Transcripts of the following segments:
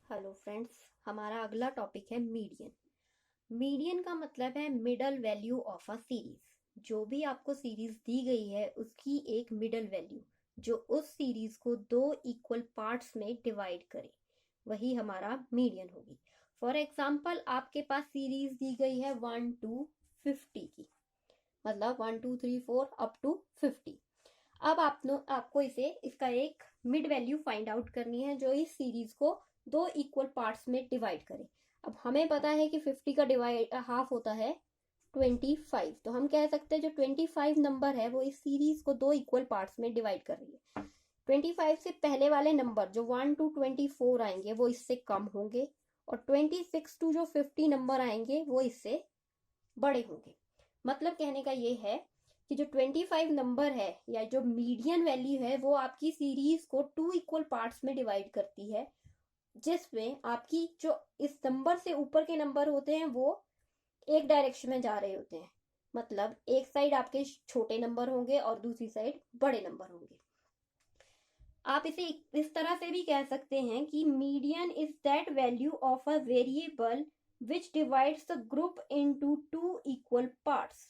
Hello friends, हमारा अगला topic है मीडियन। मीडियन का मतलब है middle value of a series. जो भी आपको सीरीज दी गई है उसकी एक मिडल वैल्यू जो उस सीरीज को दो इक्वल पार्ट्स में डिवाइड करे, वही हमारा मीडियन होगी। फॉर एग्जाम्पल, आपके पास सीरीज दी गई है 1 to 50 की, मतलब 1 2 3 4 अप टू 50। अब आपको इसका एक मिड वैल्यू फाइंड आउट करनी है जो इस सीरीज को दो इक्वल पार्ट्स में डिवाइड करे। अब हमें पता है कि 50 का डिवाइड हाफ होता है 25, तो हम कह सकते हैं जो 25 नंबर है वो इस सीरीज को दो इक्वल पार्ट्स में डिवाइड कर रही है। 25 से पहले वाले नंबर जो 1 to 24 आएंगे वो इससे कम होंगे, और 26 टू जो 50 नंबर आएंगे वो इससे बड़े होंगे। मतलब कहने का ये है कि जो 25 नंबर है या जो मीडियन वैल्यू है वो आपकी सीरीज को टू इक्वल पार्ट्स में डिवाइड करती है, जिसमें आपकी जो इस नंबर से ऊपर के नंबर होते हैं वो एक डायरेक्शन में जा रहे होते हैं। मतलब एक साइड आपके छोटे नंबर होंगे और दूसरी साइड बड़े नंबर होंगे। आप इसे इस तरह से भी कह सकते हैं कि median is that value of a variable which divides the group into two equal parts.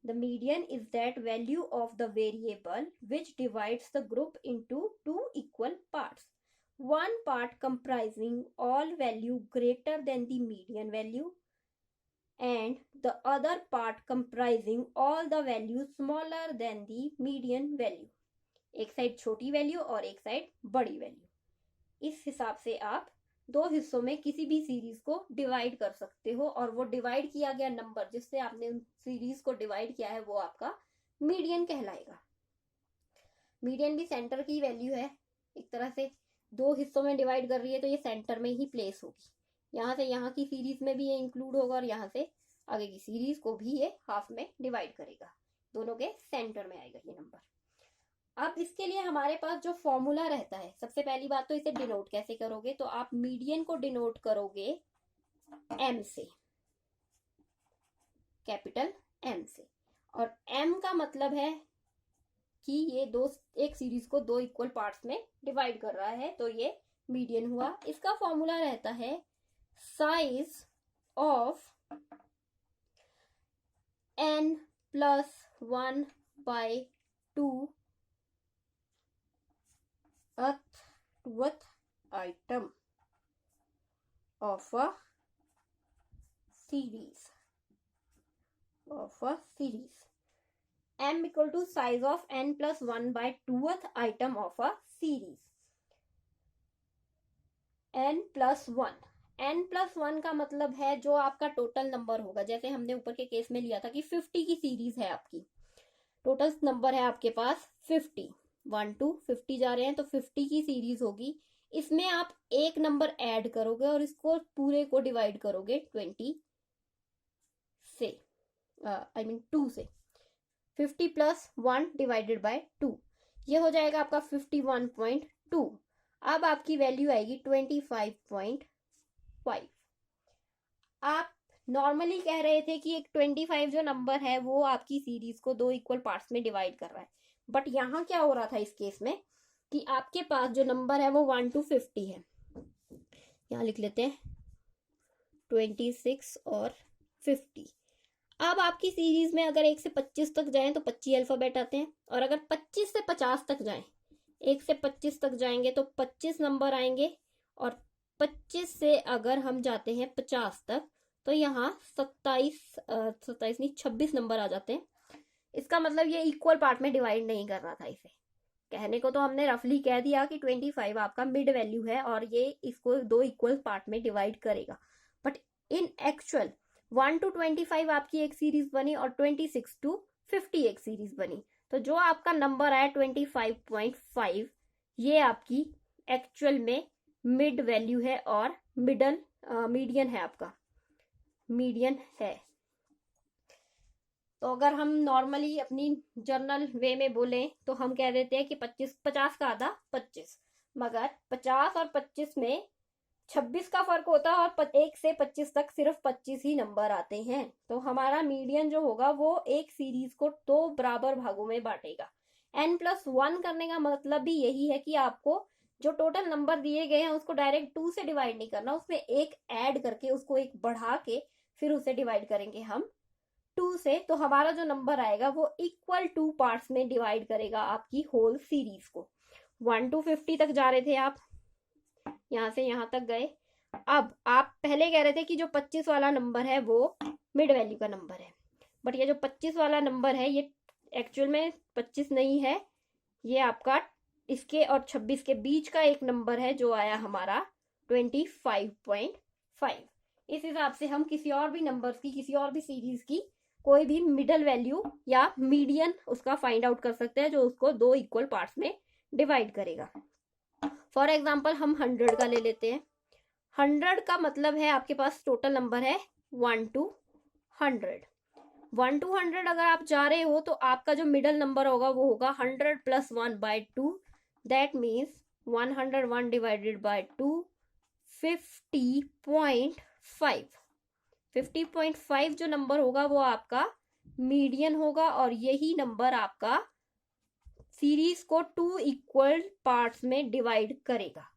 The median is that value of the variable which divides the group into two equal parts. One part comprising all value greater than the median value and the other part comprising all the value smaller than the median value. एक side छोटी value और एक side बड़ी value. इस हिसाब से आप दो हिस्सों में किसी भी सीरीज को डिवाइड कर सकते हो, और वो डिवाइड किया गया नंबर जिससे आपने उन सीरीज को डिवाइड किया है वो आपका मीडियन कहलाएगा। मीडियन भी सेंटर की वैल्यू है। एक तरह से दो हिस्सों में डिवाइड कर रही है तो ये सेंटर में ही प्लेस होगी। यहाँ से यहाँ की सीरीज में भी ये इंक्लूड होगा और यहाँ से आगे की सीरीज को भी ये हाफ में डिवाइड करेगा। दोनों के सेंटर में आएगा ये नंबर। अब इसके लिए हमारे पास जो फॉर्मूला रहता है, सबसे पहली बात तो इसे डिनोट कैसे करोगे, तो आप मीडियन को डिनोट करोगे एम से, कैपिटल एम से। और एम का मतलब है कि ये एक सीरीज को दो इक्वल पार्ट्स में डिवाइड कर रहा है, तो ये मीडियन हुआ। इसका फॉर्मूला रहता है size of n+1/2 twth item of a series m equal to size of n+1/2th item of a series। n+1 का मतलब है जो आपका टोटल नंबर होगा। जैसे हमने ऊपर के केस में लिया था कि 50 की सीरीज है, आपकी टोटल नंबर है आपके पास 50, 1 to 50 जा रहे हैं तो 50 की सीरीज होगी। इसमें आप एक नंबर ऐड करोगे और इसको पूरे को डिवाइड करोगे 20 से, 2 से। 50 + 1 डिवाइडेड बाय 2, ये हो जाएगा आपका 51.2। अब आपकी वैल्यू आएगी 25.5। आप नॉर्मली कह रहे थे कि एक 25 जो नंबर है वो आपकी सीरीज को दो इक्वल पार्ट्स में डिवाइड कर रहा है, बट यहाँ क्या हो रहा था इस केस में कि आपके पास जो नंबर है वो 1 to 50 है। यहाँ लिख लेते हैं 26 और 50। अब आपकी सीरीज में अगर 1 से 25 तक जाएं तो 25 अल्फाबेट आते हैं, और अगर 25 से 50 तक जाएं, 1 से 25 तक जाएंगे तो 25 नंबर आएंगे, और 25 से अगर हम जाते हैं 50 तक तो यहाँ 26 नंबर आ जाते हैं। इसका मतलब ये इक्वल पार्ट में डिवाइड नहीं कर रहा था। इसे कहने को तो हमने रफली कह दिया कि 25 आपका मिड वैल्यू है और ये इसको दो इक्वल पार्ट में डिवाइड करेगा, बट इन एक्चुअल 1 to 25 आपकी एक सीरीज बनी और 26 to 50 एक सीरीज बनी। तो जो आपका नंबर आया 25.5, ये आपकी एक्चुअल में मिड वैल्यू है और मीडियन है, आपका मीडियन है। तो अगर हम नॉर्मली अपनी जर्नल वे में बोलें तो हम कह देते हैं कि 50 का आधा 25, मगर 50 और 25 में 26 का फर्क होता है और 1 से 25 तक सिर्फ 25 ही नंबर आते हैं। तो हमारा मीडियन जो होगा वो एक सीरीज को दो बराबर भागों में बांटेगा। n+1 करने का मतलब भी यही है कि आपको जो टोटल नंबर दिए गए हैं उसको डायरेक्ट 2 से डिवाइड नहीं करना, उसमें एक ऐड करके उसको एक बढ़ा के फिर उसे डिवाइड करेंगे हम 2 से। तो हमारा जो नंबर आएगा वो इक्वल 2 पार्ट्स में डिवाइड करेगा आपकी होल सीरीज को। 1 to 50 तक जा रहे थे आप, यहां से यहां तक गए। अब आप पहले कह रहे थे कि जो 25 वाला नंबर है वो मिड वैल्यू का नंबर है, बट ये जो 25 वाला नंबर है ये एक्चुअल में 25 नहीं है, ये आपका इसके और 26 के बीच का एक नंबर है जो आया हमारा 25.5। इस हिसाब से हम किसी और भी नंबर्स की, किसी और भी सीरीज की कोई भी मिडल वैल्यू या मीडियन उसका फाइंड आउट कर सकते हैं, जो उसको 2 इक्वल पार्ट्स में डिवाइड करेगा। फॉर एग्जाम्पल हम 100 का ले लेते हैं। 100 का मतलब है आपके पास टोटल नंबर है 1 to 100। 1 to 100 अगर आप जा रहे हो तो आपका जो मिडल नंबर होगा वो होगा 100 + 1/2, दैट मीन्स 101 डिवाइडेड बाय 2, 50.5। 50.5 जो नंबर होगा वो आपका मीडियन होगा, और यही नंबर आपका सीरीज को 2 इक्वल पार्ट्स में डिवाइड करेगा।